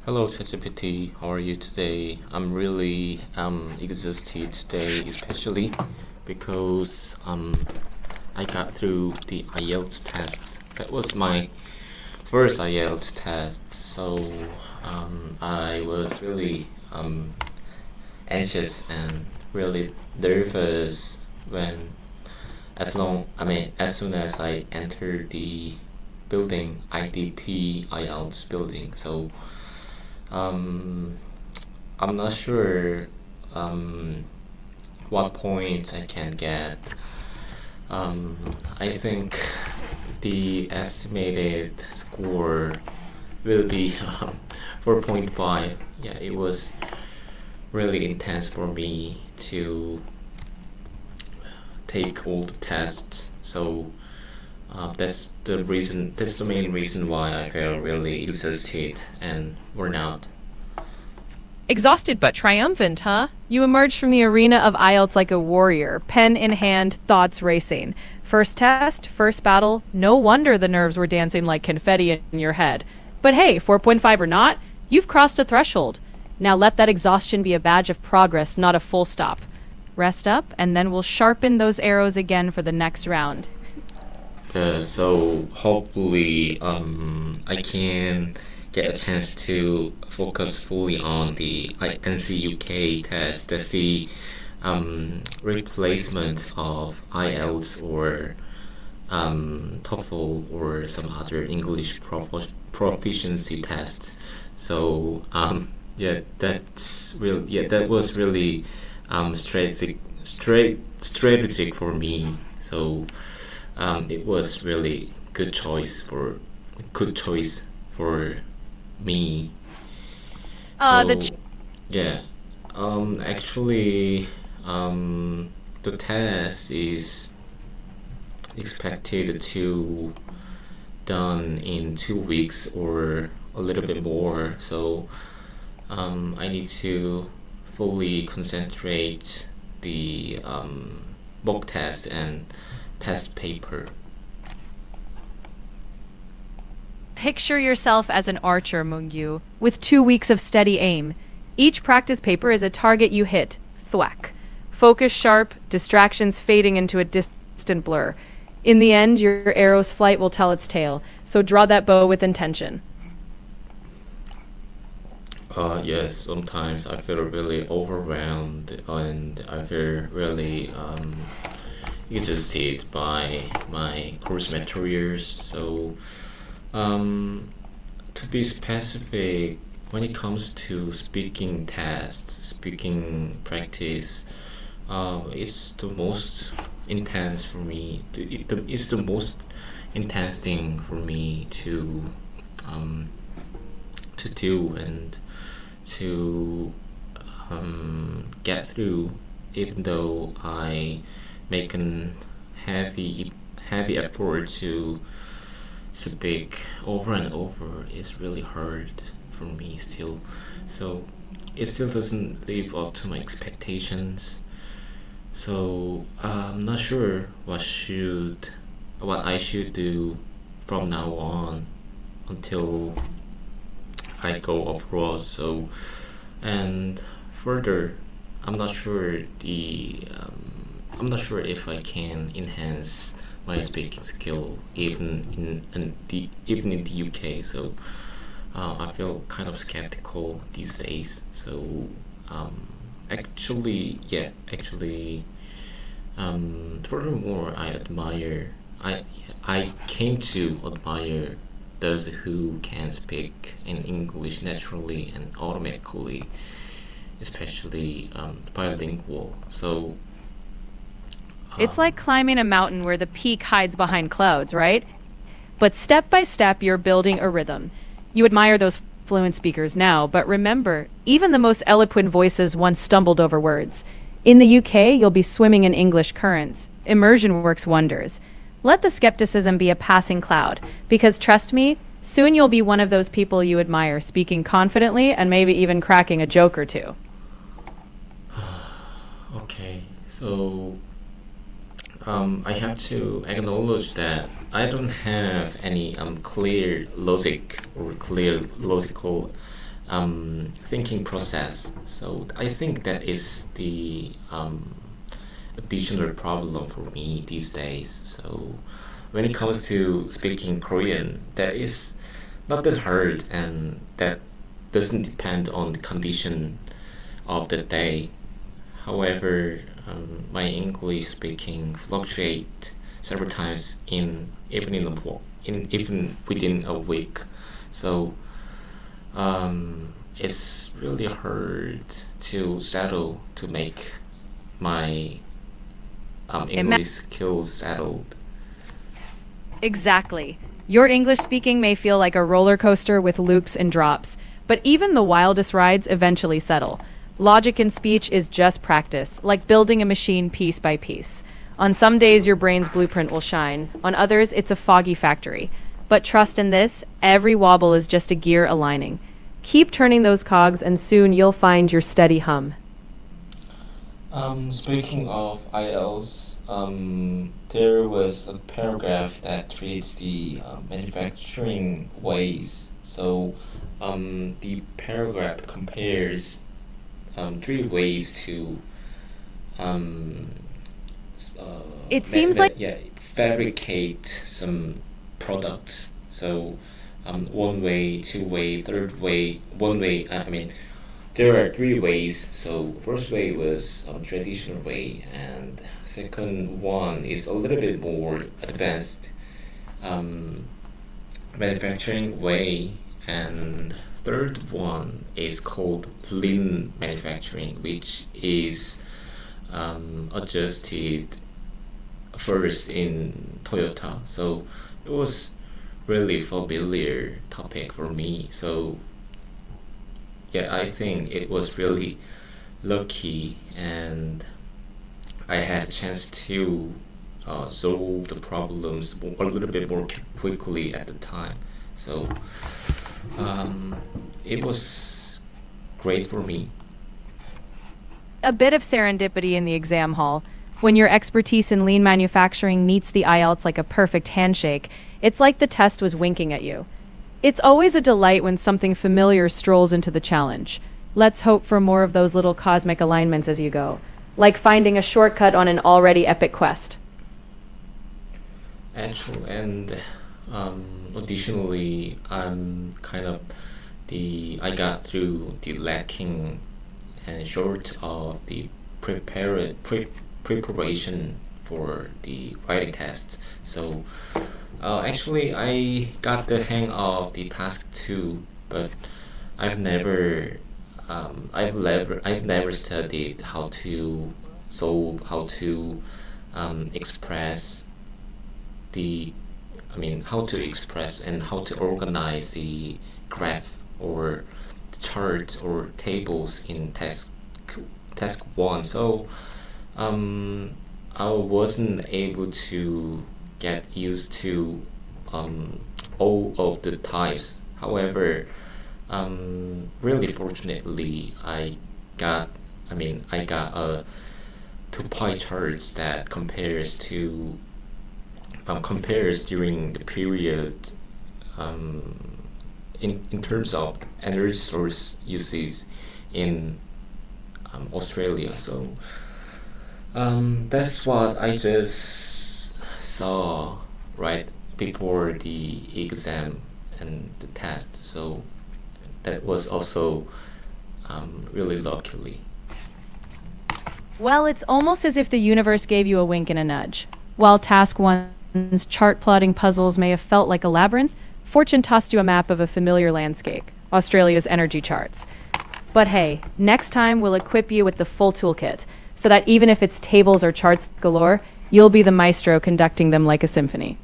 Hello, ChatGPT. How are you today? I'm really exhausted today, especially because I got through the IELTS test. That was my first IELTS test, so I was really anxious and really nervous when as soon as I entered the building, IDP IELTS building. So um, I'm not sure um, what points I can get. I think the estimated score will be 4.5. Yeah, it was really intense for me to take all the tests. So that's the reason. That's the main reason why I felt really exhausted and worn out. Exhausted but triumphant, huh? You emerged from the arena of IELTS like a warrior, pen in hand, thoughts racing. First test, first battle, no wonder the nerves were dancing like confetti in your head. But hey, 4.5 or not, you've crossed a threshold. Now let that exhaustion be a badge of progress, not a full stop. Rest up, and then we'll sharpen those arrows again for the next round. So hopefully, I can get a chance to focus fully on the NCUK test. That's the replacement of IELTS or TOEFL or some other English proficiency tests. So yeah, that's real. Yeah, that was really strategic for me. So it was really good choice for me. The So yeah, actually, the test is expected to done in 2 weeks or a little bit more. So I need to fully concentrate the mock test and past paper. Picture yourself as an archer, MOONGYU, with 2 weeks of steady aim. Each practice paper is a target you hit. Thwack. Focus sharp, distractions fading into a distant blur. In the end, your arrow's flight will tell its tale, so draw that bow with intention. Yes, sometimes I feel really overwhelmed and I feel really exhausted by my course materials. So, um, to be specific, when it comes to speaking tests, speaking practice, it's the most intense for me. It's the most intense thing for me um, to do and to get through, even though I make an heavy heavy effort to speak over and over. It's really hard for me still. So it still doesn't live up to my expectations. So I'm not sure what I should do from now on until I go abroad. So and further, I'm not sure I'm not sure if I can enhance my speaking skill even in the UK. So I feel kind of skeptical these days. So um, actually, furthermore, I came to admire those who can speak in English naturally and automatically, especially bilingual. So It's um, like climbing a mountain where the peak hides behind clouds, right? But step by step, you're building a rhythm. You admire those fluent speakers now, but remember, even the most eloquent voices once stumbled over words. In the UK, you'll be swimming in English currents. Immersion works wonders. Let the skepticism be a passing cloud, because trust me, soon you'll be one of those people you admire, speaking confidently and maybe even cracking a joke or two. okay, so I have to acknowledge that I don't have any clear logic or clear logical thinking process. So I think that is the additional problem for me these days. So when it comes to speaking Korean, that is not that hard, and that doesn't depend on the condition of the day. However, my English speaking fluctuate several times in even within a week. So it's really hard to settle to make my English skills settled. Exactly. Your English speaking may feel like a roller coaster with loops and drops, but even the wildest rides eventually settle. Logic in speech is just practice, like building a machine piece by piece. On some days, your brain's blueprint will shine. On others, it's a foggy factory. But trust in this, every wobble is just a gear aligning. Keep turning those cogs, and soon you'll find your steady hum. Speaking of IELTS, there was a paragraph that treats the manufacturing ways. So, the paragraph compares three ways to um, It seems like yeah, fabricate some products. So, one way, two way, third way, one way. I mean, there are three ways. So first way was traditional way, and second one is a little bit more advanced um, manufacturing way, and third one is called lean manufacturing, which is adjusted first in Toyota. So it was really familiar topic for me. So yeah, I think it was really lucky, and I had a chance to solve the problems a little bit more quickly at the time. So um, it was great for me. a bit of serendipity in the exam hall. When your expertise in lean manufacturing meets the IELTS like a perfect handshake, it's like the test was winking at you. It's always a delight when something familiar strolls into the challenge. Let's hope for more of those little cosmic alignments as you go, like finding a shortcut on an already epic quest. Actually, and additionally, I got through the lacking and short of the preparation for the writing tests. So actually, I got the hang of the task too, but I've never I've never studied how to how to express the how to express and how to organize the graph or the charts or tables in task one. So um, I wasn't able to get used to all of the types. However, really fortunately, got I got two pie charts that compares during the period in terms of energy source uses in Australia. So that's what I just saw right before the exam and the test. So that was also really luckily. Well, it's almost as if the universe gave you a wink and a nudge. While task one's chart plotting puzzles may have felt like a labyrinth, fortune tossed you a map of a familiar landscape, Australia's energy charts. But hey, next time we'll equip you with the full toolkit, so that even if it's tables or charts galore, you'll be the maestro conducting them like a symphony.